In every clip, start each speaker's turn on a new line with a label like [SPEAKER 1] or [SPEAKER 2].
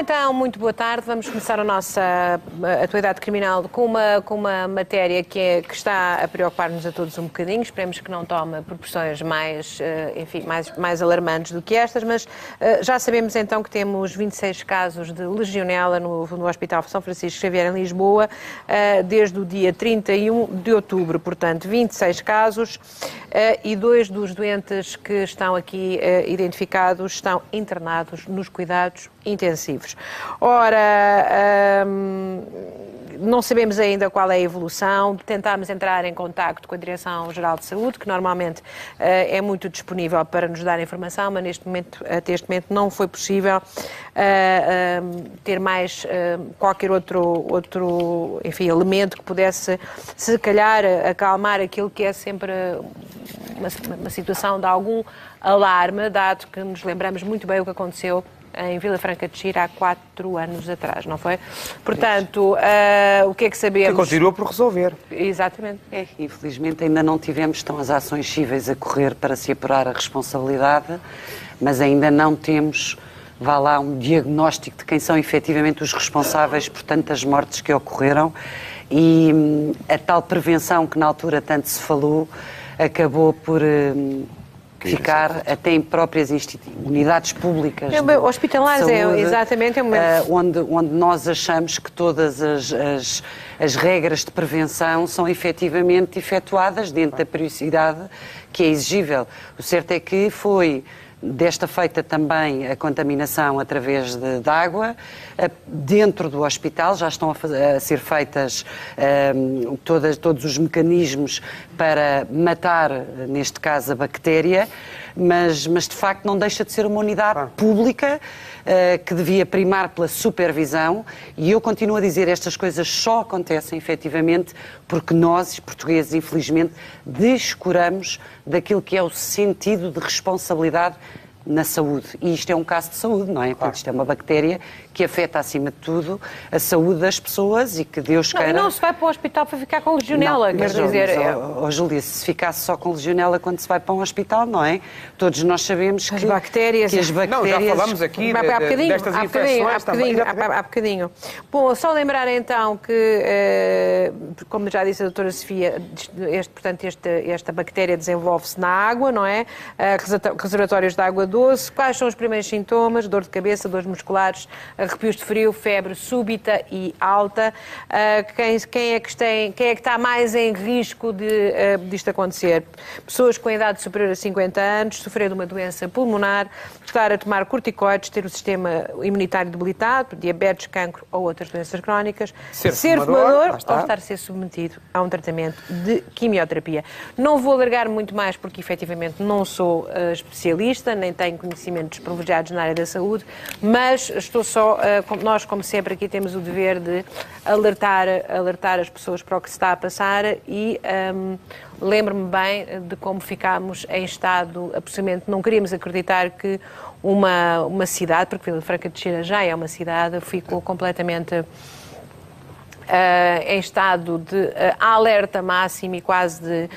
[SPEAKER 1] Então, muito boa tarde. Vamos começar a nossa atualidade criminal com uma matéria que está a preocupar-nos a todos um bocadinho. Esperemos que não tome proporções mais alarmantes do que estas, mas já sabemos então que temos 26 casos de legionela no Hospital São Francisco Xavier, em Lisboa, desde o dia 31 de outubro. Portanto, 26 casos e 2 dos doentes que estão aqui identificados estão internados nos cuidados intensivos. Ora, não sabemos ainda qual é a evolução. Tentámos entrar em contacto com a Direção-Geral de Saúde, que normalmente é muito disponível para nos dar informação, mas até este momento não foi possível ter mais qualquer outro elemento que pudesse, se calhar, acalmar aquilo que é sempre uma situação de algum alarme, dado que nos lembramos muito bem o que aconteceu em Vila Franca de Xira há 4 anos atrás, não foi? Portanto, o que é que sabemos?
[SPEAKER 2] Que continua por resolver.
[SPEAKER 1] Exatamente.
[SPEAKER 3] Infelizmente ainda não tivemos as ações cíveis a correr para se apurar a responsabilidade, mas ainda não temos, vá lá, um diagnóstico de quem são efetivamente os responsáveis por tantas mortes que ocorreram, e a tal prevenção que na altura tanto se falou acabou por ficar até em próprias unidades públicas
[SPEAKER 1] hospitalares, exatamente.
[SPEAKER 3] Onde nós achamos que todas as regras de prevenção são efetivamente efetuadas dentro da periodicidade que é exigível. O certo é que foi desta feita também a contaminação através de água. Dentro do hospital já estão a ser feitas todos os mecanismos para matar, neste caso, a bactéria, mas de facto não deixa de ser uma unidade pública que devia primar pela supervisão, e eu continuo a dizer, estas coisas só acontecem efetivamente porque nós, portugueses, infelizmente, descuramos daquilo que é o sentido de responsabilidade na saúde. E isto é um caso de saúde, não é? Porque isto é uma bactéria que afeta, acima de tudo, a saúde das pessoas e que Deus queira...
[SPEAKER 1] Não se vai para o hospital para ficar com legionela, quer dizer...
[SPEAKER 3] Júlia, se ficasse só com legionela quando se vai para um hospital, não é? Todos nós sabemos que...
[SPEAKER 1] As bactérias...
[SPEAKER 2] Não, já falamos aqui destas infecções
[SPEAKER 1] há bocadinho. Bom, só lembrar então que, como já disse a doutora Sofia, esta bactéria desenvolve-se na água, não é? Reservatórios de água doce. Quais são os primeiros sintomas? Dor de cabeça, dores musculares, arrepios de frio, febre súbita e alta. Quem é que está mais em risco disto acontecer? Pessoas com idade superior a 50 anos, sofrer de uma doença pulmonar, estar a tomar corticoides, ter o sistema imunitário debilitado, diabetes, cancro ou outras doenças crónicas, ser fumador ou estar a ser submetido a um tratamento de quimioterapia. Não vou alargar muito mais porque efetivamente não sou especialista, nem tenho conhecimentos privilegiados na área da saúde, mas estou só, nós como sempre aqui temos o dever de alertar as pessoas para o que se está a passar e lembro-me bem de como ficámos em estado, absolutamente, não queríamos acreditar que uma cidade, porque Vila Franca de Xira já é uma cidade, ficou completamente em estado de alerta máximo e quase de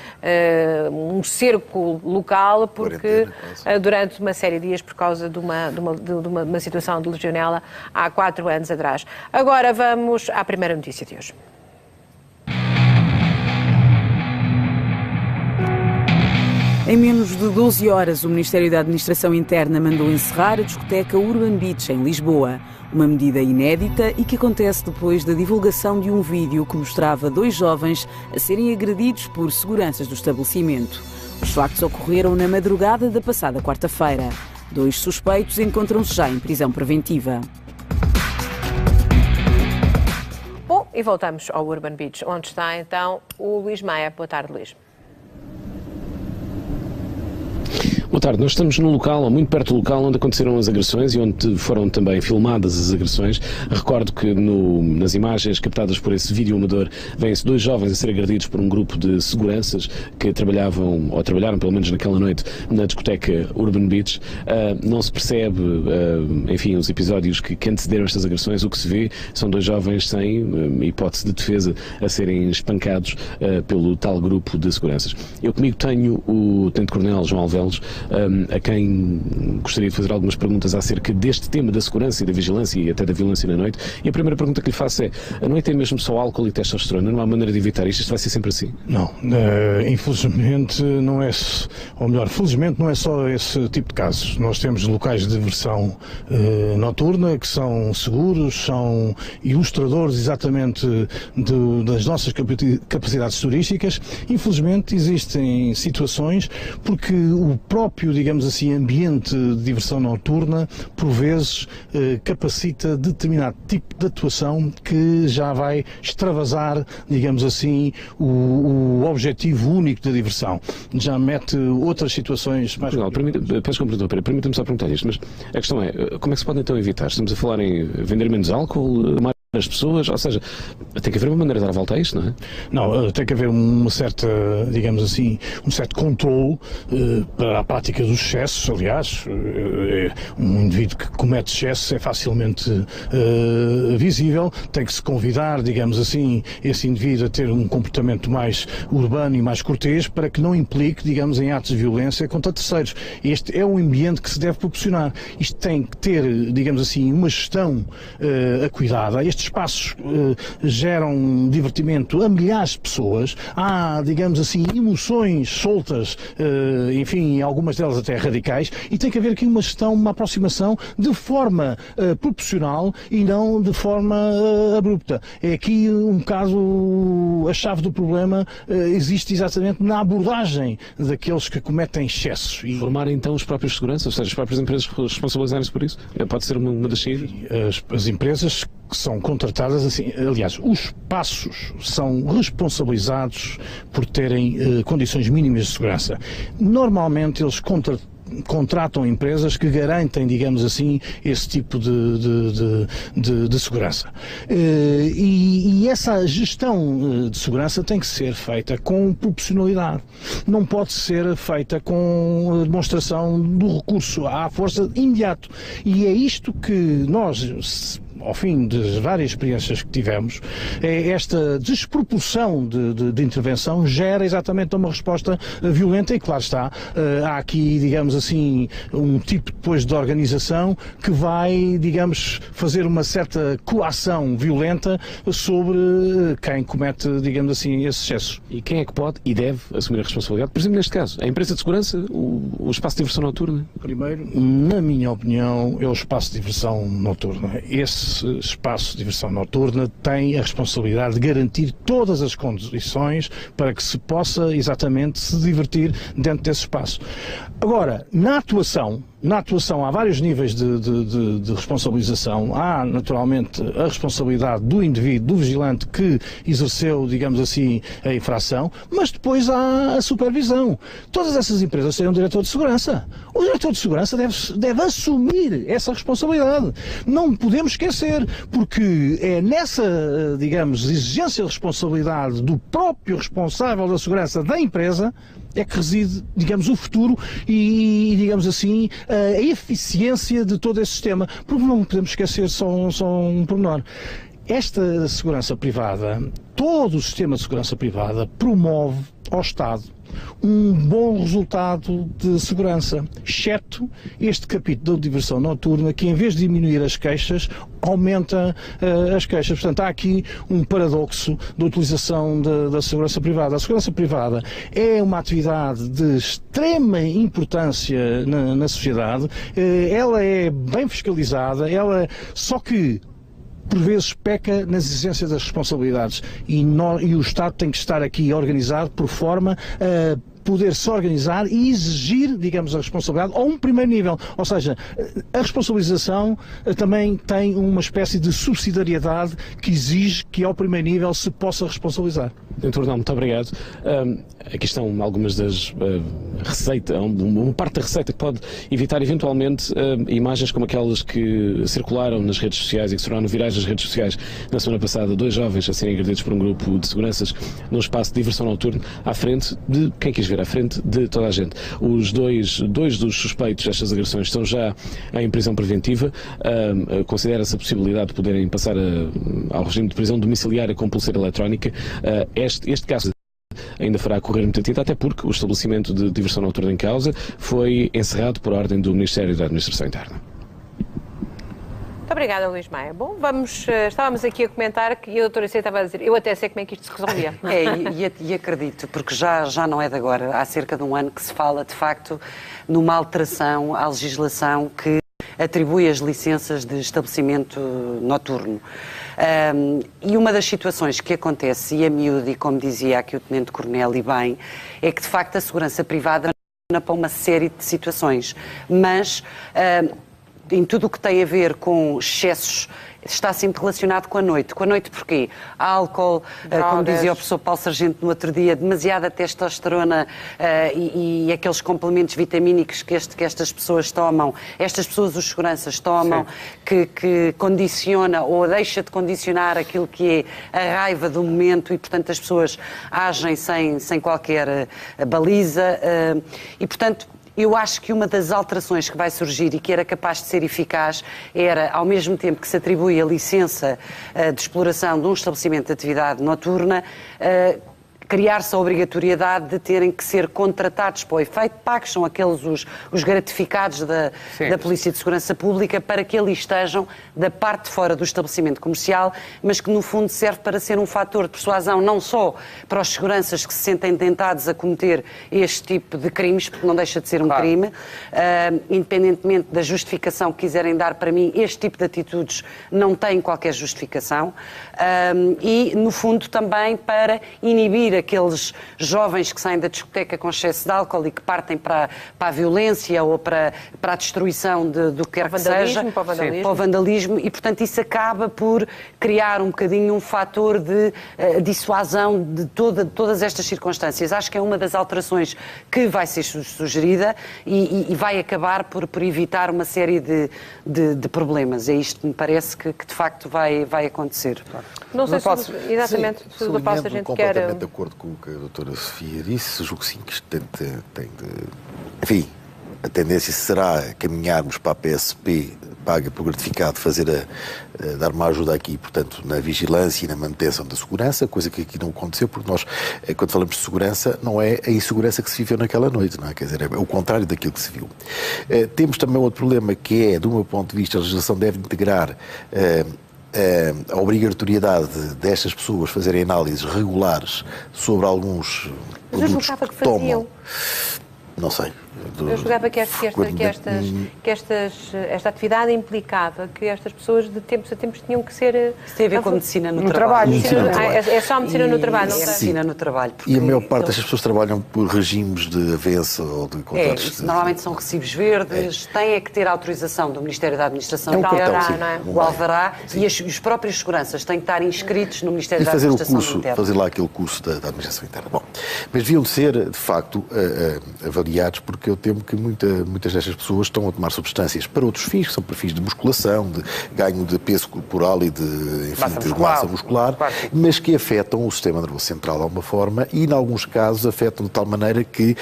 [SPEAKER 1] um cerco local, porque durante uma série de dias, por causa de uma situação de legionela há 4 anos atrás. Agora vamos à primeira notícia de hoje.
[SPEAKER 4] Em menos de 12 horas, o Ministério da Administração Interna mandou encerrar a discoteca Urban Beach, em Lisboa. Uma medida inédita e que acontece depois da divulgação de um vídeo que mostrava 2 jovens a serem agredidos por seguranças do estabelecimento. Os factos ocorreram na madrugada da passada quarta-feira. 2 suspeitos encontram-se já em prisão preventiva.
[SPEAKER 1] Bom, e voltamos ao Urban Beach, onde está então o Luís Maia. Boa tarde, Luís.
[SPEAKER 5] Boa tarde, nós estamos num local, muito perto do local onde aconteceram as agressões e onde foram também filmadas as agressões. Recordo que nas imagens captadas por esse vídeo amador vêm-se 2 jovens a ser agredidos por um grupo de seguranças que trabalharam pelo menos naquela noite na discoteca Urban Beach. Não se percebe, enfim, os episódios que antecederam estas agressões. O que se vê são 2 jovens sem hipótese de defesa a serem espancados pelo tal grupo de seguranças. Eu comigo tenho o Tenente-Coronel João Alvelos. a quem gostaria de fazer algumas perguntas acerca deste tema da segurança e da vigilância e até da violência na noite. E a primeira pergunta que lhe faço é: a noite é mesmo só álcool e testosterona? Não há maneira de evitar isto? Isto vai ser sempre assim?
[SPEAKER 6] Não, infelizmente não é, ou melhor, felizmente não é só esse tipo de casos. Nós temos locais de diversão noturna que são seguros, são ilustradores exatamente das nossas capacidades turísticas. Infelizmente existem situações porque o próprio, digamos assim, ambiente de diversão noturna, por vezes, capacita determinado tipo de atuação que já vai extravasar, digamos assim, o objetivo único da diversão. Já mete outras situações mais...
[SPEAKER 5] Permita-me só perguntar isto, mas a questão é, como é que se pode então evitar? Estamos a falar em vender menos álcool, mais as pessoas, ou seja, tem que haver uma maneira de dar a volta a isto, não é?
[SPEAKER 6] Não, tem que haver uma certa, digamos assim, um certo controle para a prática dos excessos. Aliás, um indivíduo que comete excessos é facilmente visível, tem que se convidar, digamos assim, esse indivíduo a ter um comportamento mais urbano e mais cortês para que não implique, digamos, em atos de violência contra terceiros. Este é um ambiente que se deve proporcionar. Isto tem que ter, digamos assim, uma gestão acuidada. Estes espaços geram divertimento a milhares de pessoas, há, digamos assim, emoções soltas, enfim, algumas delas até radicais, e tem que haver aqui uma gestão, uma aproximação de forma proporcional e não de forma abrupta. É aqui um bocado a chave do problema, existe exatamente na abordagem daqueles que cometem excessos.
[SPEAKER 5] E formar então os próprios seguranças, ou seja, as próprias empresas responsabilizarem-se por isso? Pode ser uma das saídas?
[SPEAKER 6] As empresas que são contratadas assim, aliás, os espaços são responsabilizados por terem condições mínimas de segurança. Normalmente eles contratam empresas que garantem, digamos assim, esse tipo de segurança. E essa gestão de segurança tem que ser feita com proporcionalidade. Não pode ser feita com demonstração do recurso à força imediato. E é isto que nós, ao fim das várias experiências que tivemos, esta desproporção de intervenção gera exatamente uma resposta violenta e, claro está, há aqui, digamos assim, um tipo depois de organização que vai, digamos, fazer uma certa coação violenta sobre quem comete, digamos assim, esses excessos.
[SPEAKER 5] E quem é que pode e deve assumir a responsabilidade? Por exemplo, neste caso, a empresa de segurança, o espaço de diversão noturna?
[SPEAKER 6] Primeiro, na minha opinião, é o espaço de diversão noturna. Esse espaço de diversão noturna tem a responsabilidade de garantir todas as condições para que se possa exatamente se divertir dentro desse espaço. Agora, na atuação há vários níveis de responsabilização. Há, naturalmente, a responsabilidade do indivíduo, do vigilante que exerceu, digamos assim, a infração, mas depois há a supervisão. Todas essas empresas têm um diretor de segurança. O diretor de segurança deve assumir essa responsabilidade. Não podemos esquecer, porque é nessa, digamos, exigência de responsabilidade do próprio responsável da segurança da empresa é que reside, digamos, o futuro e, digamos assim, a eficiência de todo esse sistema. Porque não podemos esquecer só um pormenor. Esta segurança privada, todo o sistema de segurança privada promove ao Estado um bom resultado de segurança, exceto este capítulo da diversão noturna, que em vez de diminuir as queixas, aumenta as queixas. Portanto, há aqui um paradoxo da utilização da segurança privada. A segurança privada é uma atividade de extrema importância na sociedade, ela é bem fiscalizada, só que por vezes peca nas exigências das responsabilidades e o Estado tem que estar aqui organizado por forma a poder se organizar e exigir, digamos, a responsabilidade a um primeiro nível. Ou seja, a responsabilização também tem uma espécie de subsidiariedade que exige que ao primeiro nível se possa responsabilizar.
[SPEAKER 5] Dr. Arnaldo, muito obrigado. Aqui estão algumas das receitas, uma parte da receita que pode evitar eventualmente imagens como aquelas que circularam nas redes sociais e que se tornaram virais nas redes sociais na semana passada, 2 jovens a serem agredidos por um grupo de seguranças num espaço de diversão noturna à frente de quem quis ver, à frente de toda a gente. Os dois dos suspeitos destas agressões estão já em prisão preventiva. Considera-se a possibilidade de poderem passar ao regime de prisão domiciliária com pulseira eletrónica. Este caso ainda fará correr muita tinta, até porque o estabelecimento de diversão noturna em causa foi encerrado por ordem do Ministério da Administração Interna.
[SPEAKER 1] Muito obrigada, Luís Maia. Bom, estávamos aqui a comentar que a doutora Cê estava a dizer, eu até sei como é que isto se resolvia.
[SPEAKER 3] E acredito, porque já não é de agora, há cerca de um ano que se fala, de facto, numa alteração à legislação que atribui as licenças de estabelecimento noturno. E uma das situações que acontece, e a miúdo, e como dizia aqui o Tenente Coronel, e bem, é que, de facto, a segurança privada não para uma série de situações, mas em tudo o que tem a ver com excessos, está sempre relacionado com a noite. Com a noite porquê? Álcool, como dizia o professor Paulo Sargento no outro dia, demasiada testosterona e aqueles complementos vitamínicos que estas pessoas tomam, estas pessoas, os seguranças, tomam, que condiciona ou deixa de condicionar aquilo que é a raiva do momento e, portanto, as pessoas agem sem qualquer baliza e, portanto, eu acho que uma das alterações que vai surgir e que era capaz de ser eficaz era, ao mesmo tempo que se atribui a licença de exploração de um estabelecimento de atividade noturna, criar-se a obrigatoriedade de terem que ser contratados para o efeito, pagos são aqueles os gratificados da Polícia de Segurança Pública para que ali estejam da parte de fora do estabelecimento comercial, mas que no fundo serve para ser um fator de persuasão não só para os seguranças que se sentem tentados a cometer este tipo de crimes, porque não deixa de ser um crime, independentemente da justificação que quiserem dar, para mim este tipo de atitudes não tem qualquer justificação, e no fundo também para inibir aqueles jovens que saem da discoteca com excesso de álcool e que partem para a violência ou para a destruição do que quer que seja, para o vandalismo, e portanto isso acaba por criar um bocadinho um fator de dissuasão de todas estas circunstâncias. Acho que é uma das alterações que vai ser sugerida e vai acabar por evitar uma série de problemas. É isto que me parece que de facto vai acontecer.
[SPEAKER 1] Não sei se exatamente se o Paulo Sargento quer...
[SPEAKER 7] completamente de acordo com o que a doutora Sofia disse, julgo sim que isto tem de... Enfim, a tendência será caminharmos para a PSP, paga por gratificado, dar uma ajuda aqui, portanto, na vigilância e na manutenção da segurança, coisa que aqui não aconteceu, porque nós, quando falamos de segurança, não é a insegurança que se viveu naquela noite, não é? Quer dizer, é o contrário daquilo que se viu. Temos também outro problema que é, do meu ponto de vista, a legislação deve integrar a obrigatoriedade destas pessoas fazerem análises regulares sobre alguns produtos que tomam. Não sei.
[SPEAKER 1] Eu julgava que esta atividade implicava que estas pessoas de tempos a tempos tinham que ser...
[SPEAKER 3] Isso tem a ver com medicina no trabalho.
[SPEAKER 1] É só medicina no trabalho, não
[SPEAKER 3] é medicina no trabalho.
[SPEAKER 7] E a maior parte destas pessoas trabalham por regimes de avanço ou de contratos.
[SPEAKER 3] Normalmente são recibos verdes, têm que ter autorização do Ministério da Administração
[SPEAKER 7] Interna,
[SPEAKER 3] o alvará, e os próprios seguranças têm que estar inscritos no Ministério da Administração Interna.
[SPEAKER 7] Fazer lá aquele curso da Administração Interna. Bom, mas deviam de ser, de facto, avaliados, porque eu temo que muitas destas pessoas estão a tomar substâncias para outros fins, que são para fins de musculação, de ganho de peso corporal e de massa muscular, mas que afetam o sistema nervoso central de alguma forma e, em alguns casos, afetam de tal maneira que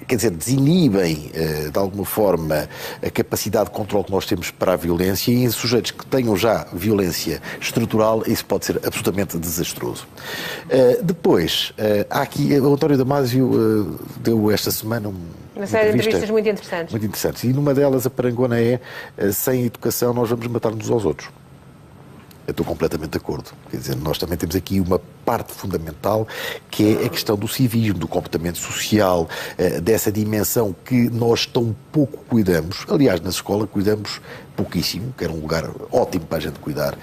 [SPEAKER 7] quer dizer, desinibem de alguma forma a capacidade de controle que nós temos para a violência, e em sujeitos que tenham já violência estrutural isso pode ser absolutamente desastroso. Depois, há aqui, o António Damasio deu esta semana
[SPEAKER 1] uma série de entrevistas muito interessantes.
[SPEAKER 7] Muito interessantes. E numa delas a parangona é: sem educação nós vamos matar-nos uns aos outros. Eu estou completamente de acordo. Quer dizer, nós também temos aqui uma parte fundamental que é a questão do civismo, do comportamento social, dessa dimensão que nós tão pouco cuidamos. Aliás, na escola cuidamos pouquíssimo, que era um lugar ótimo para a gente cuidar.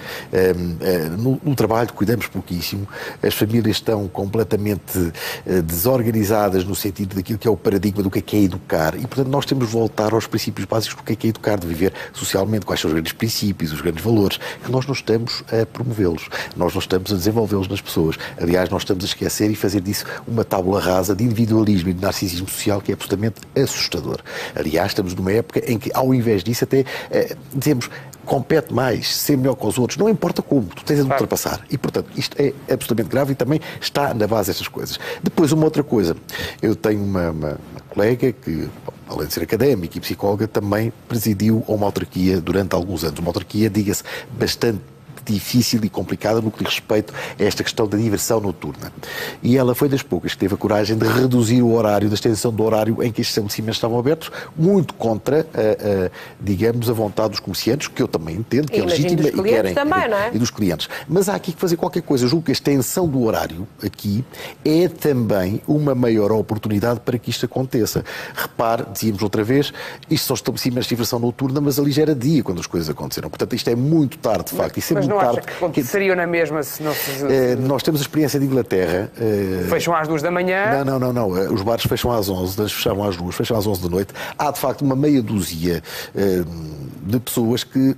[SPEAKER 7] No trabalho cuidamos pouquíssimo. As famílias estão completamente desorganizadas no sentido daquilo que é o paradigma do que é educar. E, portanto, nós temos de voltar aos princípios básicos do que é educar, de viver socialmente, quais são os grandes princípios, os grandes valores, que nós não estamos a promovê-los. Nós não estamos a desenvolvê-los nas pessoas. Aliás, nós estamos a esquecer e fazer disso uma tábula rasa de individualismo e de narcisismo social que é absolutamente assustador. Aliás, estamos numa época em que, ao invés disso, até dizemos, compete mais, ser melhor que os outros, não importa como, tu tens de ultrapassar. E, portanto, isto é absolutamente grave e também está na base destas coisas. Depois, uma outra coisa, eu tenho uma colega que, além de ser académica e psicóloga, também presidiu uma autarquia durante alguns anos. Uma autarquia, diga-se, bastante difícil e complicada no que diz respeito a esta questão da diversão noturna. E ela foi das poucas que teve a coragem de reduzir o horário, da extensão do horário em que estes estabelecimentos estavam abertos, muito contra, digamos, a vontade dos comerciantes, que eu também entendo, que é legítima e querem.
[SPEAKER 1] Também, não é?
[SPEAKER 7] E dos clientes. Mas há aqui que fazer qualquer coisa. Eu julgo que a extensão do horário aqui é também uma maior oportunidade para que isto aconteça. Repare, dizíamos outra vez, isto são estabelecimentos de diversão noturna, mas ali já era dia quando as coisas aconteceram. Portanto, isto é muito tarde, de facto. Isso é
[SPEAKER 2] mas
[SPEAKER 7] muito
[SPEAKER 2] não
[SPEAKER 7] tarde.
[SPEAKER 2] acha que aconteceria na mesma se não se...
[SPEAKER 7] Nós temos a experiência de Inglaterra.
[SPEAKER 2] Fecham às 2 da manhã.
[SPEAKER 7] Não. Os bares fecham às 11, eles fechavam às 2, fecham às 11 da noite. Há, de facto, uma meia dúzia de pessoas que...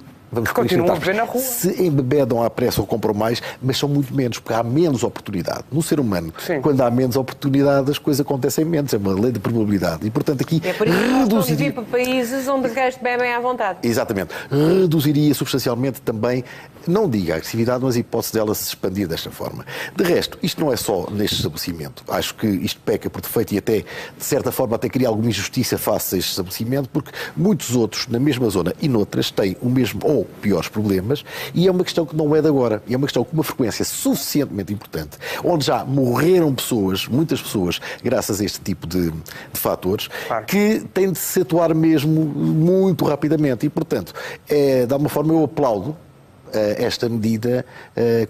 [SPEAKER 2] continuam a beber na rua.
[SPEAKER 7] Se embebedam à pressa ou compram mais, mas são muito menos, porque há menos oportunidade. No ser humano,
[SPEAKER 2] sim,
[SPEAKER 7] quando há menos oportunidade, as coisas acontecem menos. É uma lei de probabilidade. E, portanto, aqui...
[SPEAKER 1] É por isso que nós estamos a vir para países onde os gajos bebem à vontade.
[SPEAKER 7] Exatamente. Reduziria substancialmente também, não digo a agressividade, mas a hipótese dela se expandir desta forma. De resto, isto não é só neste estabelecimento. Acho que isto peca por defeito e até, de certa forma, até cria alguma injustiça face a este estabelecimento, porque muitos outros, na mesma zona e noutras, têm o mesmo ou piores problemas, e é uma questão que não é de agora. É uma questão com uma frequência suficientemente importante, onde já morreram pessoas, muitas pessoas, graças a este tipo de fatores, claro, que têm de se atuar mesmo muito rapidamente. E, portanto, de alguma forma eu aplaudo esta medida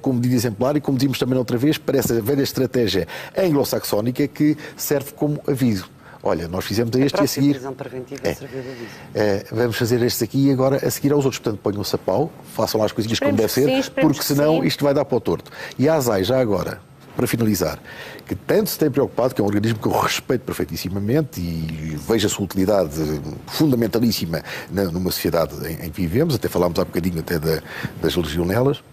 [SPEAKER 7] como medida exemplar e, como dizíamos também outra vez, parece a velha estratégia anglo-saxónica que serve como aviso. Olha, nós fizemos este e a seguir...
[SPEAKER 3] prisão preventiva serviu de aviso.
[SPEAKER 7] Vamos fazer este aqui e agora a seguir aos outros. Portanto, ponham-se a pau, façam lá as coisinhas como deve ser, porque senão isto vai dar para o torto. E a ASAI, já agora, para finalizar, que tanto se tem preocupado, que é um organismo que eu respeito perfeitissimamente e vejo a sua utilidade fundamentalíssima numa sociedade em que vivemos, até falámos há bocadinho até das legionelas.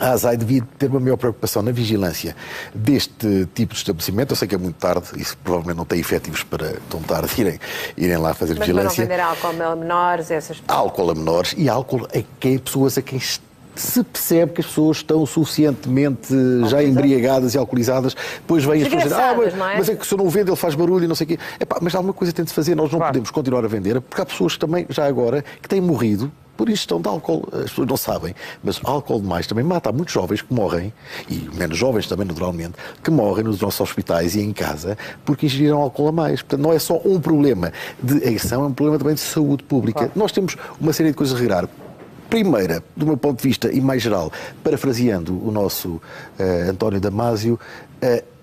[SPEAKER 7] A ASAI devia ter uma maior preocupação na vigilância deste tipo de estabelecimento. Eu sei que é muito tarde, isso provavelmente não tem efetivos para tão tarde irem lá fazer vigilância.
[SPEAKER 1] Mas para não vender álcool a menores, essas...
[SPEAKER 7] Álcool a menores e álcool a pessoas a quem se percebe que as pessoas estão suficientemente já embriagadas e alcoolizadas, depois vêm as pessoas dizer, mas é que se eu não vendo ele faz barulho e não sei o quê. Mas alguma coisa tem de se fazer, nós não podemos continuar a vender, porque há pessoas que também, já agora, que têm morrido por ingestão de álcool. As pessoas não sabem, mas álcool demais também mata. Há muitos jovens que morrem, e menos jovens também, naturalmente, que morrem nos nossos hospitais e em casa porque ingeriram álcool a mais. Portanto, não é só um problema de agressão, é um problema também de saúde pública. Claro. Nós temos uma série de coisas a regar. Primeira, do meu ponto de vista e mais geral, parafraseando o nosso António Damasio,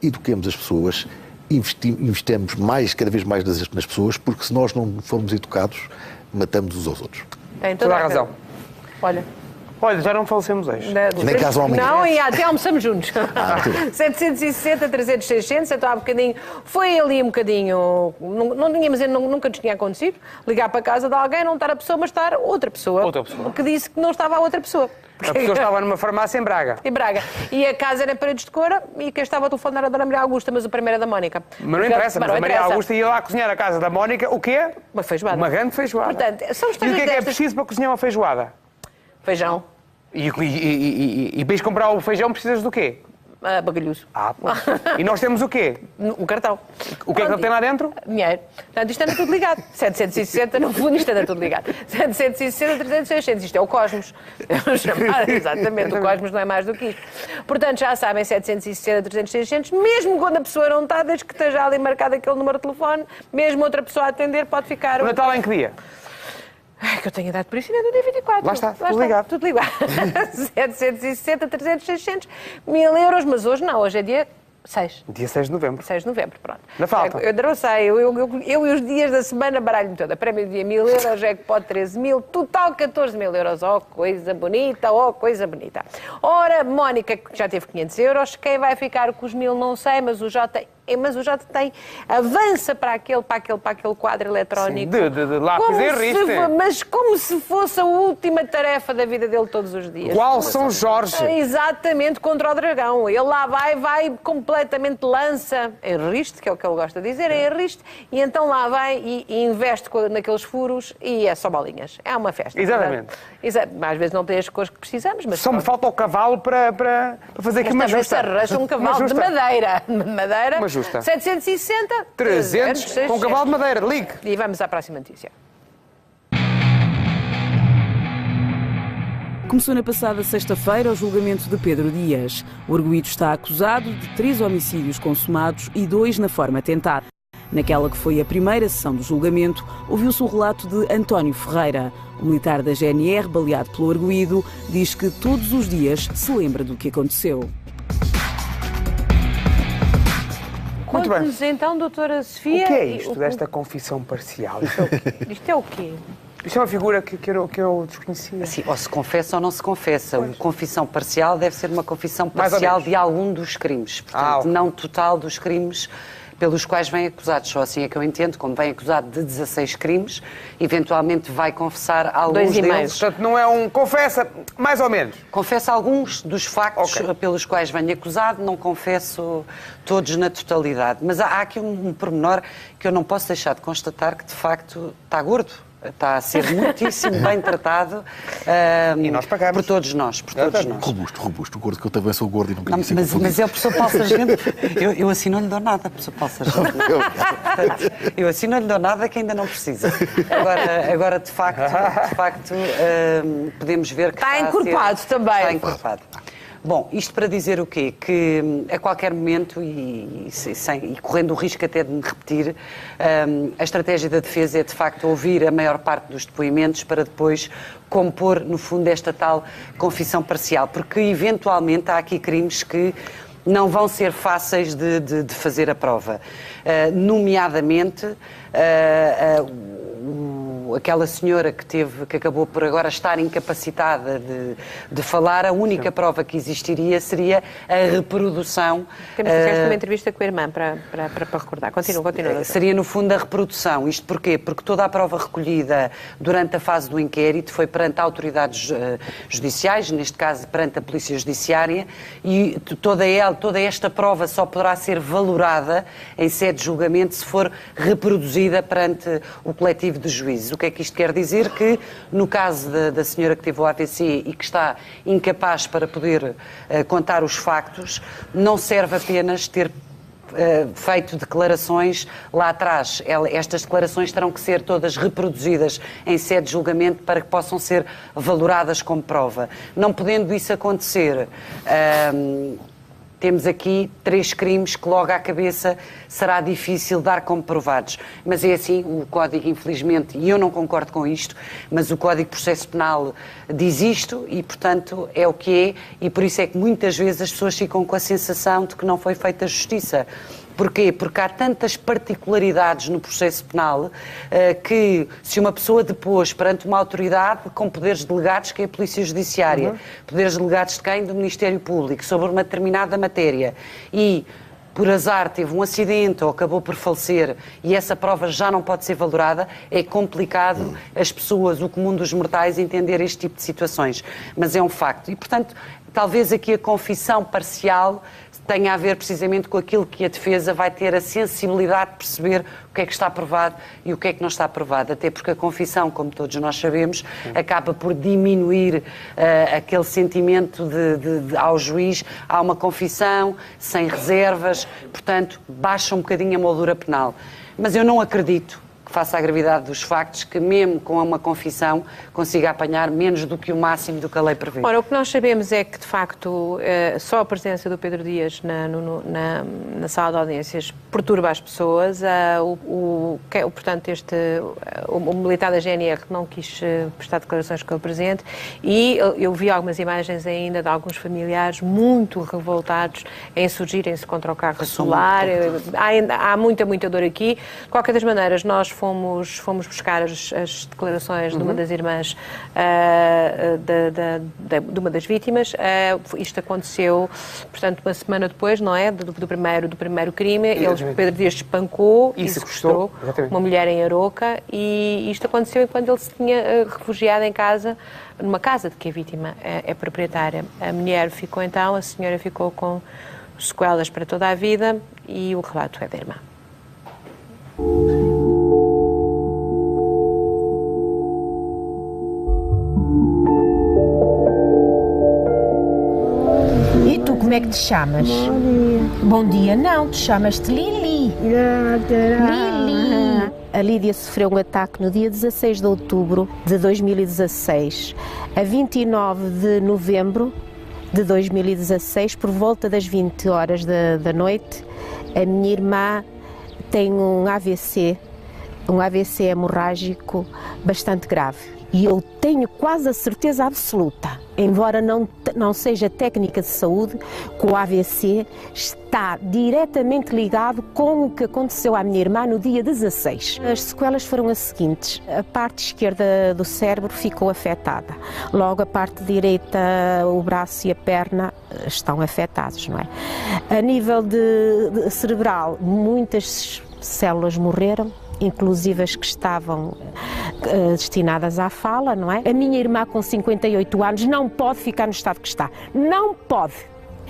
[SPEAKER 7] eduquemos as pessoas, investemos cada vez mais nas pessoas, porque se nós não formos educados, matamos uns aos outros.
[SPEAKER 1] Tem toda a razão.
[SPEAKER 2] Olha, já não falecemos hoje.
[SPEAKER 7] Nem caso ao amanhã.
[SPEAKER 1] Não, e até almoçamos juntos. 760, 300, 600, então há bocadinho, foi ali um bocadinho, não tínhamos, nunca nos tinha acontecido, ligar para a casa de alguém, não estar a pessoa, mas estar outra pessoa. Que disse que não estava a outra pessoa.
[SPEAKER 2] A pessoa estava numa farmácia em Braga.
[SPEAKER 1] Em Braga. E a casa era Paredes de Cora e quem estava a telefonar era a Dona Maria Augusta, mas o primeiro era da Mónica.
[SPEAKER 2] Mas não interessa, mas a Maria Augusta ia lá cozinhar a casa da Mónica, o quê?
[SPEAKER 1] Uma feijoada.
[SPEAKER 2] Uma grande feijoada.
[SPEAKER 1] Portanto, são
[SPEAKER 2] e o que é preciso para cozinhar uma feijoada?
[SPEAKER 1] Feijão.
[SPEAKER 2] E para ir comprar o feijão precisas do quê?
[SPEAKER 1] Bagalhoso.
[SPEAKER 2] E nós temos o quê?
[SPEAKER 1] Um cartão.
[SPEAKER 2] O que é que ele tem lá dentro?
[SPEAKER 1] Dinheiro. Portanto, isto anda tudo ligado. 760, no fundo, isto anda tudo ligado. 760, 300, 600. Isto é o Cosmos. Exatamente, o Cosmos não é mais do que isto. Portanto, já sabem, 760, 300, 600. Mesmo quando a pessoa não está, desde que esteja ali marcado aquele número de telefone, mesmo outra pessoa a atender, pode ficar...
[SPEAKER 2] O Natal em que dia?
[SPEAKER 1] Que eu tenho idade por isso, ainda é do dia 24.
[SPEAKER 2] Lá está, tudo ligado.
[SPEAKER 1] Tudo ligado. 760, 300, 600, 1000 euros, mas hoje não, hoje é dia 6.
[SPEAKER 2] Dia 6 de novembro.
[SPEAKER 1] 6 de novembro, pronto.
[SPEAKER 2] Ainda falta.
[SPEAKER 1] Eu não sei, eu e os dias da semana baralho-me toda. Prémio dia 1000 euros, jackpot 13 mil, total 14 mil euros. Oh, coisa bonita, oh, coisa bonita. Ora, Mónica, que já teve 500 euros, quem vai ficar com os 1000 não sei, mas o Jota tem, avança para aquele quadro eletrónico.
[SPEAKER 2] Sim, de lápis e riste.
[SPEAKER 1] Mas como se fosse a última tarefa da vida dele todos os dias.
[SPEAKER 2] Qual São Jorge?
[SPEAKER 1] Exatamente, contra o dragão. Ele lá vai completamente lança em riste, que é o que ele gosta de dizer, em riste, e então lá vai e investe naqueles furos e é só bolinhas. É uma festa.
[SPEAKER 2] Exatamente.
[SPEAKER 1] Às vezes não tem as cores que precisamos, mas...
[SPEAKER 2] Só me falta o cavalo para fazer aqui uma justa.
[SPEAKER 1] Mas um cavalo de madeira.
[SPEAKER 2] Uma justa.
[SPEAKER 1] 760,
[SPEAKER 2] 300, com um cavalo de madeira. Ligue.
[SPEAKER 1] E vamos à próxima notícia.
[SPEAKER 4] Começou na passada sexta-feira o julgamento de Pedro Dias. O arguido está acusado de 3 homicídios consumados e 2 na forma tentada. Naquela que foi a primeira sessão do julgamento, ouviu-se o relato de António Ferreira. O militar da GNR, baleado pelo arguido, diz que todos os dias se lembra do que aconteceu.
[SPEAKER 1] Conte-nos então, doutora Sofia...
[SPEAKER 2] O que é isto desta confissão parcial?
[SPEAKER 1] Isto é o quê?
[SPEAKER 2] Isto é uma figura que eu desconhecia.
[SPEAKER 3] Assim, ou se confessa ou não se confessa. Pois. Confissão parcial deve ser uma confissão parcial de algum dos crimes. Portanto, não total dos crimes pelos quais vem acusado. Só assim é que eu entendo. Como vem acusado de 16 crimes, eventualmente vai confessar alguns deles.
[SPEAKER 2] Portanto, não é um... Confessa, mais ou menos.
[SPEAKER 3] Confessa alguns dos factos pelos quais venho acusado, não confesso todos na totalidade. Mas há aqui um pormenor que eu não posso deixar de constatar, que de facto está gordo. Está a ser muitíssimo bem tratado
[SPEAKER 2] e nós pagamos.
[SPEAKER 3] por todos nós.
[SPEAKER 7] Robusto. O gordo, que eu também sou gordo e não queria ser confundido.
[SPEAKER 3] Mas é o professor Paulo Sargento. Eu assim não lhe dou nada, professor Paulo Sargento. Eu assim não lhe dou nada que ainda não precisa. Agora de facto, podemos ver que
[SPEAKER 1] está encorpado também.
[SPEAKER 3] Está encorpado. Bom, isto para dizer o quê? Que a qualquer momento, e correndo o risco até de me repetir, a estratégia da defesa é de facto ouvir a maior parte dos depoimentos para depois compor, no fundo, esta tal confissão parcial. Porque eventualmente há aqui crimes que não vão ser fáceis de fazer a prova. Nomeadamente, aquela senhora que acabou por agora estar incapacitada de falar, a única prova que existiria seria a reprodução.
[SPEAKER 1] Temos uma entrevista com a irmã para recordar. Continua.
[SPEAKER 3] Seria, no fundo, a reprodução. Isto porquê? Porque toda a prova recolhida durante a fase do inquérito foi perante autoridades judiciais, neste caso perante a Polícia Judiciária, e toda esta prova só poderá ser valorada em sede de julgamento se for reproduzida perante o coletivo de juízes. O que é que isto quer dizer? Que, no caso da senhora que teve o AVC e que está incapaz para poder contar os factos, não serve apenas ter feito declarações lá atrás. Estas declarações terão que ser todas reproduzidas em sede de julgamento para que possam ser valoradas como prova. Não podendo isso acontecer, temos aqui 3 crimes que logo à cabeça será difícil dar como provados. Mas é assim, o Código, infelizmente, e eu não concordo com isto, mas o Código de Processo Penal diz isto e, portanto, é o que é, e por isso é que muitas vezes as pessoas ficam com a sensação de que não foi feita justiça. Porquê? Porque há tantas particularidades no processo penal que, se uma pessoa depôs perante uma autoridade com poderes delegados, que é a Polícia Judiciária, poderes delegados de quem? Do Ministério Público, sobre uma determinada matéria, e por azar teve um acidente ou acabou por falecer e essa prova já não pode ser valorada, é complicado as pessoas, o comum dos mortais, entender este tipo de situações. Mas é um facto. E, portanto, talvez aqui a confissão parcial tenha a ver precisamente com aquilo que a defesa vai ter a sensibilidade de perceber o que é que está provado e o que é que não está provado. Até porque a confissão, como todos nós sabemos, acaba por diminuir aquele sentimento ao juiz. Há uma confissão sem reservas, portanto, baixa um bocadinho a moldura penal. Mas eu não acredito, face à gravidade dos factos, que mesmo com uma confissão consiga apanhar menos do que o máximo do que a lei prevê.
[SPEAKER 1] Ora, o que nós sabemos é que, de facto, só a presença do Pedro Dias na sala de audiências perturba as pessoas. Portanto, o militar da GNR não quis prestar declarações com ele presente e eu vi algumas imagens ainda de alguns familiares muito revoltados em insurgirem-se contra o carro solar. Há muita dor aqui. De qualquer das maneiras, nós fomos buscar as declarações de uma das irmãs de uma das vítimas. Isto aconteceu, portanto, uma semana depois, não é? Do primeiro crime. Pedro Dias espancou e sequestrou uma mulher em Aroca, e isto aconteceu enquanto ele se tinha refugiado em casa, numa casa de que a vítima é proprietária. A mulher ficou então, a senhora ficou com sequelas para toda a vida, e o relato é da irmã.
[SPEAKER 8] E tu, como é que te chamas? Bom dia. Não, te chamas-te Lili. Lili. A Lídia sofreu um ataque no dia 16 de outubro de 2016. A 29 de novembro de 2016, por volta das 20 horas da noite, a minha irmã tem um AVC hemorrágico bastante grave. E eu tenho quase a certeza absoluta, embora não seja técnica de saúde, que o AVC está diretamente ligado com o que aconteceu à minha irmã no dia 16. As sequelas foram as seguintes: a parte esquerda do cérebro ficou afetada, logo a parte direita, o braço e a perna estão afetados, não é? A nível de cerebral, muitas células morreram, inclusive as que estavam destinadas à fala, não é? A minha irmã, com 58 anos, não pode ficar no estado que está. Não pode.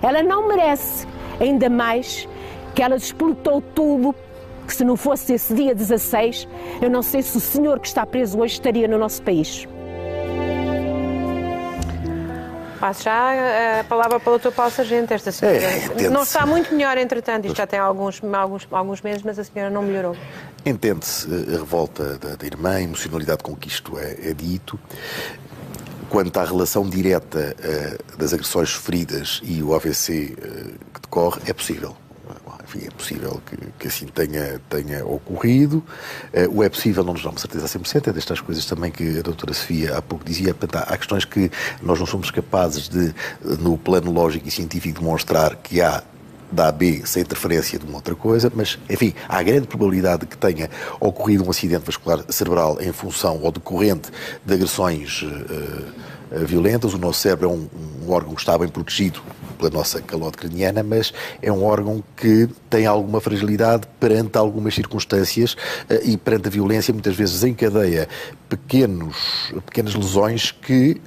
[SPEAKER 8] Ela não merece. Ainda mais que ela despolutou o tubo, que se não fosse esse dia 16, eu não sei se o senhor que está preso hoje estaria no nosso país.
[SPEAKER 1] Passo já a palavra para o Dr. Paulo Sargento. Esta senhora não está muito melhor, entretanto. Isto já tem alguns meses, mas a senhora não melhorou.
[SPEAKER 7] Entende-se a revolta da irmã, a emocionalidade com que isto é dito. Quanto à relação direta das agressões sofridas e o AVC que decorre, é possível. Enfim, é possível que assim tenha ocorrido. O é possível não nos dá uma certeza a 100%, é destas coisas também que a doutora Sofia há pouco dizia. Portanto, há questões que nós não somos capazes de, no plano lógico e científico, demonstrar que há da AB sem interferência de uma outra coisa, mas, enfim, há grande probabilidade de que tenha ocorrido um acidente vascular cerebral em função ou decorrente de agressões violentas. O nosso cérebro é um órgão que está bem protegido pela nossa calote craniana, mas é um órgão que tem alguma fragilidade perante algumas circunstâncias e perante a violência muitas vezes encadeia pequenas lesões que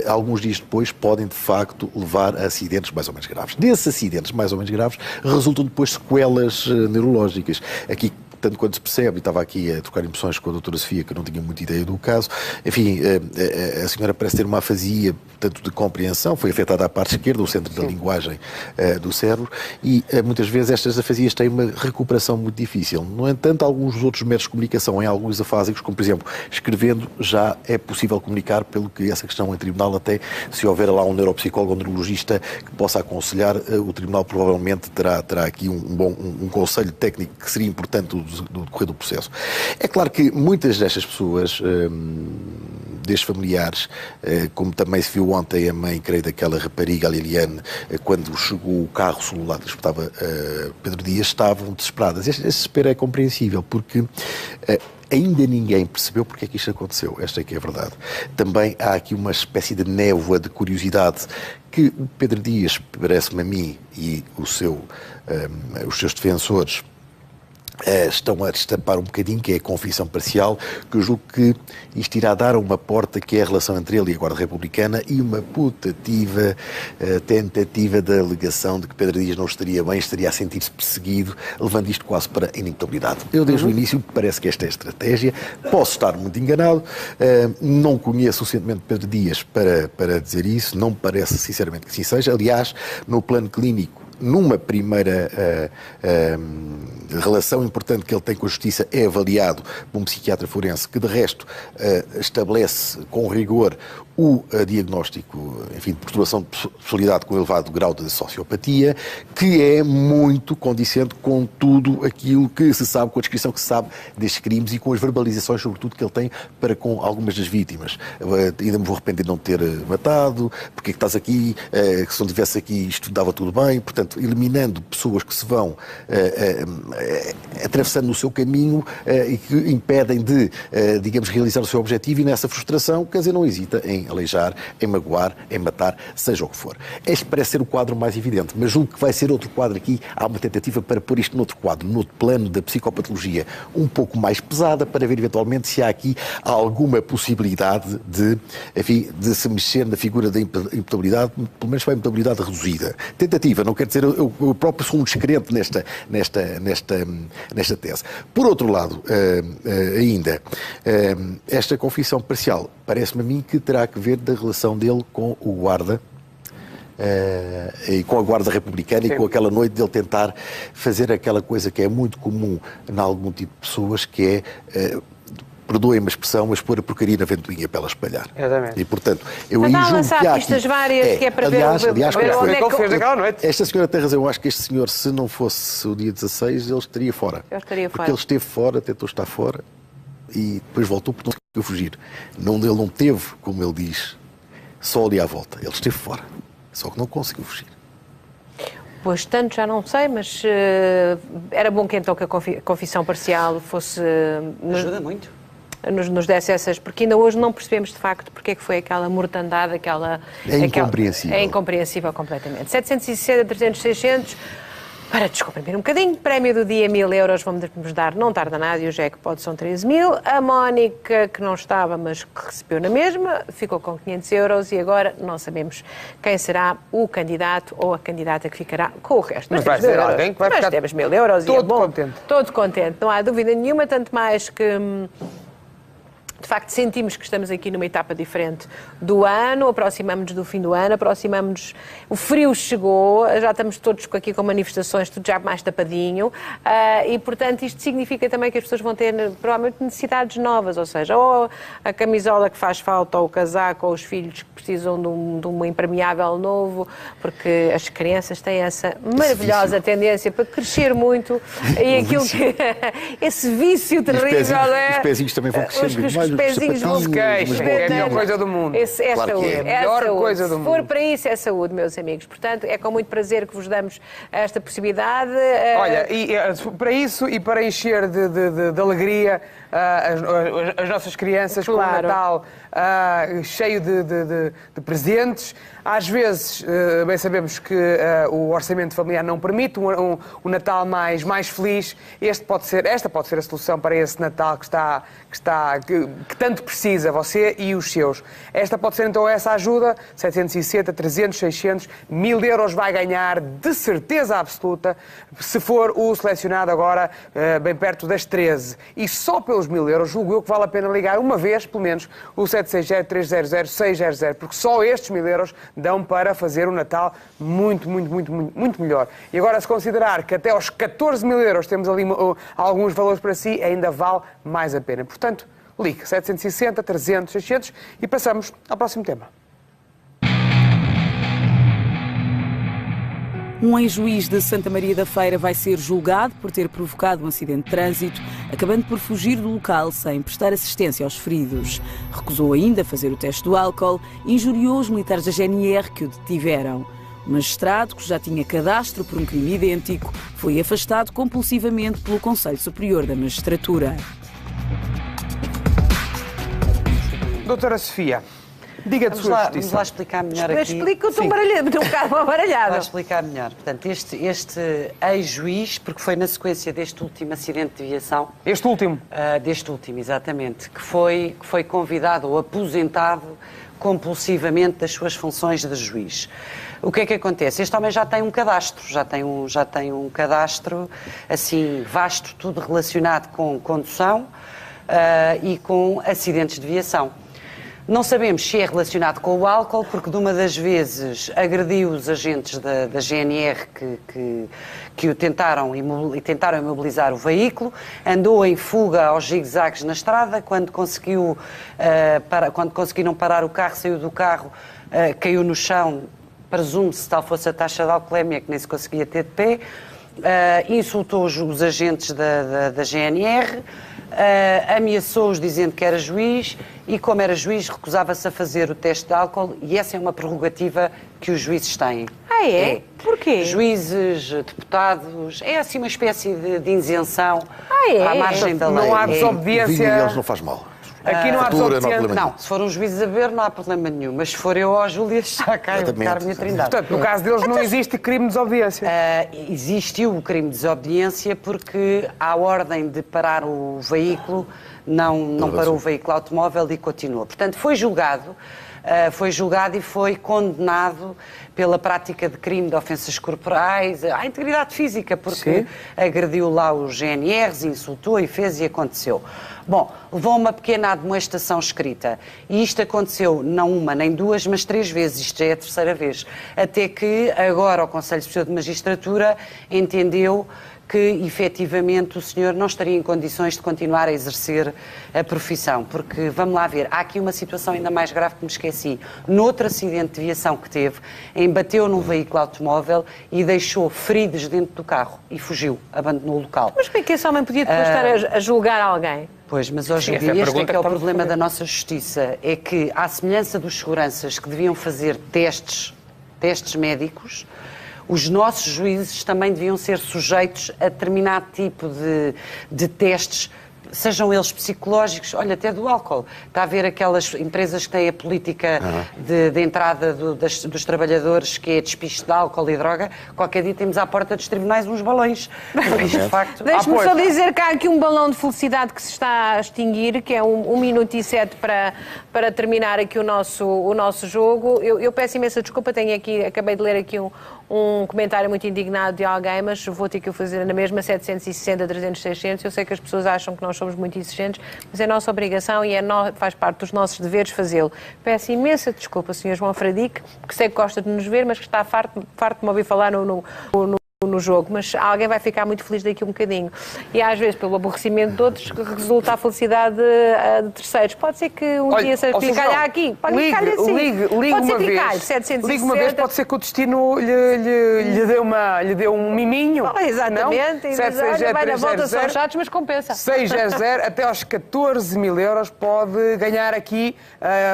[SPEAKER 7] alguns dias depois podem de facto levar a acidentes mais ou menos graves. Desses acidentes mais ou menos graves resultam depois sequelas neurológicas. Aqui, tanto quanto se percebe, e estava aqui a trocar impressões com a doutora Sofia, que eu não tinha muita ideia do caso, enfim, a senhora parece ter uma afasia, tanto de compreensão, foi afetada à parte esquerda, o centro da linguagem do cérebro, e muitas vezes estas afasias têm uma recuperação muito difícil. No entanto, alguns dos outros métodos de comunicação, em alguns afásicos, como por exemplo, escrevendo, já é possível comunicar, pelo que essa questão em tribunal, até se houver lá um neuropsicólogo ou um neurologista que possa aconselhar, o tribunal provavelmente terá aqui um conselho técnico que seria importante do decorrer do processo. É claro que muitas destas pessoas, destes familiares, como também se viu ontem a mãe, creio, daquela rapariga, a Liliane, quando chegou o carro celular que estava Pedro Dias, estavam desesperadas. Esse desespero é compreensível, porque ainda ninguém percebeu porque é que isto aconteceu. Esta é que é a verdade. Também há aqui uma espécie de névoa de curiosidade que o Pedro Dias, parece-me a mim, e os seus defensores estão a destapar um bocadinho, que é a confissão parcial, que eu julgo que isto irá dar uma porta, que é a relação entre ele e a Guarda Republicana, e uma putativa tentativa da alegação de que Pedro Dias não estaria bem, estaria a sentir-se perseguido, levando isto quase para a inimputabilidade. Eu, desde o início, parece que esta é a estratégia. Posso estar muito enganado, não conheço suficientemente Pedro Dias para dizer isso, não me parece sinceramente que assim seja. Aliás, no plano clínico, numa primeira relação importante que ele tem com a Justiça, é avaliado por um psiquiatra forense que, de resto, estabelece com rigor o diagnóstico, enfim, de perturbação de personalidade com elevado grau de sociopatia, que é muito condicente com tudo aquilo que se sabe, com a descrição que se sabe destes crimes e com as verbalizações, sobretudo, que ele tem para com algumas das vítimas. Ainda me vou arrepender de não ter matado, porque é que estás aqui, que se não estivesse aqui isto dava tudo bem. Portanto, eliminando pessoas que se vão atravessando o seu caminho e que impedem de, digamos, realizar o seu objetivo, e nessa frustração, quer dizer, não hesita em aleijar, em magoar, em matar, seja o que for. Este parece ser o quadro mais evidente, mas julgo que vai ser outro quadro aqui. Há uma tentativa para pôr isto noutro quadro, noutro plano da psicopatologia um pouco mais pesada, para ver eventualmente se há aqui alguma possibilidade de se mexer na figura da imputabilidade, pelo menos para a imputabilidade reduzida. Tentativa, não quer dizer, eu próprio sou um descrente nesta tese. Por outro lado, ainda, esta confissão parcial parece-me a mim que terá que ver da relação dele com o guarda e com a Guarda Republicana e com aquela noite dele tentar fazer aquela coisa que é muito comum em algum tipo de pessoas, que é... perdoem-me a expressão, mas pôr a porcaria na ventoinha para ela espalhar.
[SPEAKER 2] Exatamente.
[SPEAKER 7] E, portanto, eu
[SPEAKER 1] Mas
[SPEAKER 7] julgo
[SPEAKER 1] há lançar
[SPEAKER 7] que há
[SPEAKER 1] pistas
[SPEAKER 7] aqui...
[SPEAKER 1] várias, que é para
[SPEAKER 7] aliás,
[SPEAKER 1] ver onde é que...
[SPEAKER 2] fez naquela noite.
[SPEAKER 7] Esta senhora tem razão. Eu acho que este senhor, se não fosse o dia 16, ele estaria fora. Porque ele esteve fora, tentou estar fora e depois voltou porque não conseguiu fugir. Ele não teve, como ele diz, só ali à volta. Ele esteve fora. Só que não conseguiu fugir.
[SPEAKER 1] Pois tanto já não sei, mas era bom que então que a confissão parcial fosse...
[SPEAKER 3] Ajuda muito.
[SPEAKER 1] Nos desse essas, porque ainda hoje não percebemos de facto porque é que foi aquela mortandade, aquela...
[SPEAKER 7] É incompreensível.
[SPEAKER 1] É incompreensível completamente. 760, 300, 600... Para descomprimir um bocadinho, prémio do dia 1000 euros vamos dar, não tarda nada, e o jackpot são 13 mil. A Mónica, que não estava, mas que recebeu na mesma, ficou com 500 euros e agora não sabemos quem será o candidato ou a candidata que ficará com o resto.
[SPEAKER 2] Mas vai ser alguém que vai ficar
[SPEAKER 1] temos 1000 euros
[SPEAKER 2] todo
[SPEAKER 1] e é bom,
[SPEAKER 2] contente.
[SPEAKER 1] Todo contente, não há dúvida nenhuma, tanto mais que... De facto, sentimos que estamos aqui numa etapa diferente do ano, aproximamos-nos do fim do ano, aproximamos-nos... O frio chegou, já estamos todos aqui com manifestações, tudo já mais tapadinho, e, portanto, isto significa também que as pessoas vão ter, provavelmente, necessidades novas, ou seja, ou a camisola que faz falta, ou o casaco, ou os filhos que precisam de um impermeável novo, porque as crianças têm essa maravilhosa tendência para crescer muito, e aquilo que... esse vício terrível,
[SPEAKER 7] Os pezinhos também vão crescer muito.
[SPEAKER 1] Os pezinhos vão
[SPEAKER 2] se queixem, é a melhor coisa do mundo.
[SPEAKER 1] É
[SPEAKER 7] Claro
[SPEAKER 1] saúde.
[SPEAKER 7] que é.
[SPEAKER 2] A melhor coisa do
[SPEAKER 1] Se
[SPEAKER 2] mundo.
[SPEAKER 1] for para isso, é saúde, meus amigos. Portanto, é com muito prazer que vos damos esta possibilidade.
[SPEAKER 2] Olha, e para isso e para encher de alegria as nossas crianças, com o Natal cheio de presentes. Às vezes, bem sabemos que o orçamento familiar não permite um Natal mais feliz. Esta pode ser a solução para esse Natal que tanto precisa, você e os seus. Esta pode ser então essa ajuda, 760, 300, 600, 1000 euros vai ganhar, de certeza absoluta, se for o selecionado agora bem perto das 13. E só pelos 1000 euros, julgo eu que vale a pena ligar uma vez, pelo menos, o 760-300-600, porque só estes 1000 euros dão para fazer um Natal muito melhor. E agora, se considerar que até aos 14 mil euros temos ali alguns valores para si, ainda vale mais a pena. Portanto, ligue 760, 300, 600 e passamos ao próximo tema.
[SPEAKER 4] Um ex-juiz de Santa Maria da Feira vai ser julgado por ter provocado um acidente de trânsito, acabando por fugir do local sem prestar assistência aos feridos. Recusou ainda fazer o teste do álcool e injuriou os militares da GNR que o detiveram. O magistrado, que já tinha cadastro por um crime idêntico, foi afastado compulsivamente pelo Conselho Superior da Magistratura.
[SPEAKER 2] Doutora Sofia, diga de sua justiça.
[SPEAKER 3] Vamos lá explicar melhor
[SPEAKER 1] Mas
[SPEAKER 3] aqui.
[SPEAKER 1] explica o teu baralhado, um bocado baralhado.
[SPEAKER 3] Vou explicar melhor. Portanto, este ex-juiz, porque foi na sequência deste último acidente de viação...
[SPEAKER 2] Este último?
[SPEAKER 3] Deste último, exatamente. Que foi convidado ou aposentado compulsivamente das suas funções de juiz. O que é que acontece? Este homem já tem um cadastro, já tem um cadastro assim vasto, tudo relacionado com condução e com acidentes de viação. Não sabemos se é relacionado com o álcool, porque de uma das vezes agrediu os agentes da GNR que o tentaram imobilizar o veículo, andou em fuga aos zigue-zagues na estrada, quando conseguiram parar o carro, saiu do carro, caiu no chão, presume-se tal fosse a taxa de alcoolemia, que nem se conseguia ter de pé, insultou os agentes da GNR, ameaçou-os dizendo que era juiz e, como era juiz, recusava-se a fazer o teste de álcool, e essa é uma prerrogativa que os juízes têm.
[SPEAKER 1] Ah, é? Porquê?
[SPEAKER 3] Juízes, deputados, é assim uma espécie de isenção
[SPEAKER 1] é?
[SPEAKER 3] à margem da lei.
[SPEAKER 2] Não há
[SPEAKER 7] O
[SPEAKER 2] desobediência.
[SPEAKER 7] vinho deles não faz mal.
[SPEAKER 2] Aqui não há desobediência.
[SPEAKER 3] Não, se for um juiz a ver, não há problema nenhum. Mas se for eu ou a Júlia, já cai o Carme e a Trindade.
[SPEAKER 2] Portanto, no caso deles não existe crime de desobediência.
[SPEAKER 3] Existiu o crime de desobediência porque, à ordem de parar o veículo, não parou o veículo automóvel e continuou. Portanto, foi julgado foi julgado e foi condenado pela prática de crime de ofensas corporais à integridade física, porque agrediu lá os GNRs, insultou e fez e aconteceu. Bom, levou uma pequena admoestação escrita e isto aconteceu não uma nem duas, mas 3 vezes, isto já é a 3ª vez, até que agora o Conselho Superior de Magistratura entendeu que, efetivamente, o senhor não estaria em condições de continuar a exercer a profissão. Porque, vamos lá ver, há aqui uma situação ainda mais grave que me esqueci. Noutro acidente de viação que teve, embateu num veículo automóvel e deixou feridos dentro do carro e fugiu, abandonou o local.
[SPEAKER 1] Mas como é que esse homem podia depois estar a julgar alguém?
[SPEAKER 3] Pois, mas hoje em dia este é que é o problema da nossa justiça, é que, à semelhança dos seguranças que deviam fazer testes médicos, os nossos juízes também deviam ser sujeitos a determinado tipo de testes, sejam eles psicológicos, olha, até do álcool. Está a ver aquelas empresas que têm a política de entrada dos trabalhadores, que é despiste de álcool e droga. Qualquer dia temos à porta dos tribunais uns balões. Isto, de facto...
[SPEAKER 1] Deixe-me só dizer que há aqui um balão de felicidade que se está a extinguir, que é 1 minuto e 7 para terminar aqui o nosso jogo. Eu peço imensa desculpa, acabei de ler aqui um comentário muito indignado de alguém, mas vou ter que o fazer na mesma, 760, 300, 600. Eu sei que as pessoas acham que nós somos muito exigentes, mas é nossa obrigação e faz parte dos nossos deveres fazê-lo. Peço imensa desculpa, Sr. João Fradique, que sei que gosta de nos ver, mas que está farto de me ouvir falar no jogo, mas alguém vai ficar muito feliz daqui um bocadinho. E às vezes, pelo aborrecimento de outros, resulta a felicidade de terceiros. Pode ser que dia se calhar aqui. Pode calhar assim.
[SPEAKER 2] Ligue uma vez.
[SPEAKER 1] 760.
[SPEAKER 2] Ligue uma vez, pode ser que o destino lhe deu um miminho.
[SPEAKER 1] Exatamente.
[SPEAKER 2] Não?
[SPEAKER 1] Vai na volta, são chatos, mas compensa.
[SPEAKER 2] 600, até aos 14.000 euros pode ganhar aqui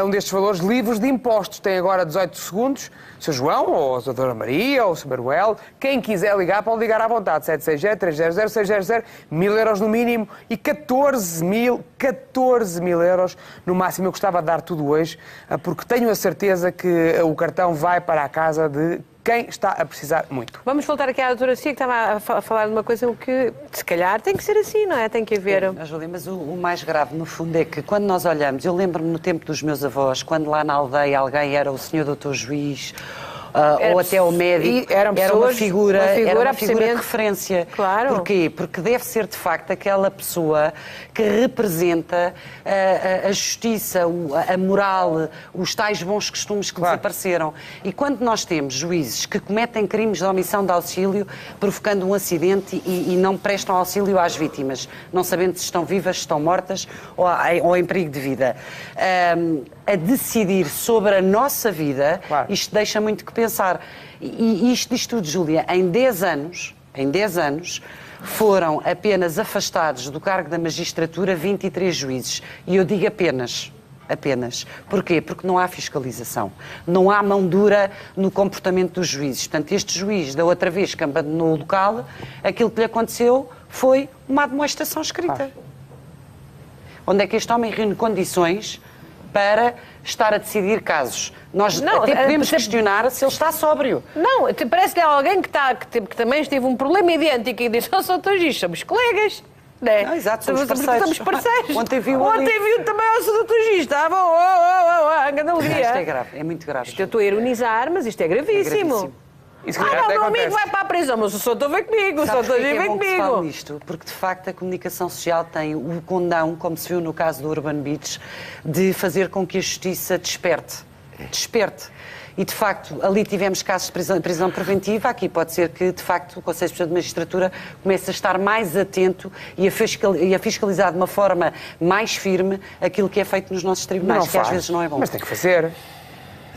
[SPEAKER 2] um destes valores livres de impostos. Tem agora 18 segundos. Sr. João, ou a Dra. Maria, ou o Sr. Manuel, quem quiser ligar, pode ligar à vontade. 760-300-600, 1.000 euros no mínimo e 14.000 euros no máximo. Eu gostava de dar tudo hoje, porque tenho a certeza que o cartão vai para a casa de quem está a precisar muito.
[SPEAKER 1] Vamos voltar aqui à doutora Cia, que estava a falar de uma coisa que, se calhar, tem que ser assim, não é? Tem que haver...
[SPEAKER 3] Júlia, mas o mais grave, no fundo, é que quando nós olhamos, eu lembro-me no tempo dos meus avós, quando lá na aldeia alguém era o senhor doutor juiz, ou até o médico, era uma figura de referência.
[SPEAKER 1] Claro.
[SPEAKER 3] Porquê? Porque deve ser, de facto, aquela pessoa que representa a justiça, a moral, os tais bons costumes que desapareceram. E quando nós temos juízes que cometem crimes de omissão de auxílio, provocando um acidente e não prestam auxílio às vítimas, não sabendo se estão vivas, se estão mortas ou em perigo de vida, a decidir sobre a nossa vida, isto deixa muito que pensar. E isto diz tudo, Júlia, em 10 anos, foram apenas afastados do cargo da magistratura 23 juízes. E eu digo apenas. Porquê? Porque não há fiscalização. Não há mão dura no comportamento dos juízes. Portanto, este juiz, da outra vez que abandonou o local, aquilo que lhe aconteceu foi uma admoestação escrita. Onde é que este homem reúne condições para estar a decidir casos? Nós até podemos questionar se ele está sóbrio.
[SPEAKER 1] Não, parece-lhe alguém que também teve um problema idêntico e diz: sou Giz, somos colegas.
[SPEAKER 3] Não, exato, somos parceiros.
[SPEAKER 1] Ontem viu também o Sr. Dr. Giz, estava grande alegria.
[SPEAKER 3] Isto é grave, é muito grave.
[SPEAKER 1] Isto eu estou a ironizar, mas isto é gravíssimo. Meu amigo vai para a prisão, mas o Soutor vem comigo, o Soutor Giz vem comigo.
[SPEAKER 3] Nisto, porque de facto a comunicação social tem o condão, como se viu no caso do Urban Beach, de fazer com que a justiça desperte. E, de facto, ali tivemos casos de prisão preventiva. Aqui pode ser que, de facto, o Conselho Superior de Magistratura comece a estar mais atento e a fiscalizar de uma forma mais firme aquilo que é feito nos nossos tribunais, que às vezes não é bom.
[SPEAKER 2] Mas tem que fazer.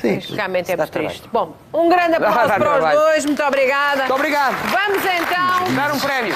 [SPEAKER 1] Sim, realmente é muito triste. Bom, um grande aplauso para os dois. Muito obrigada.
[SPEAKER 2] Muito obrigado.
[SPEAKER 1] Vamos então...
[SPEAKER 2] Dar um prémio.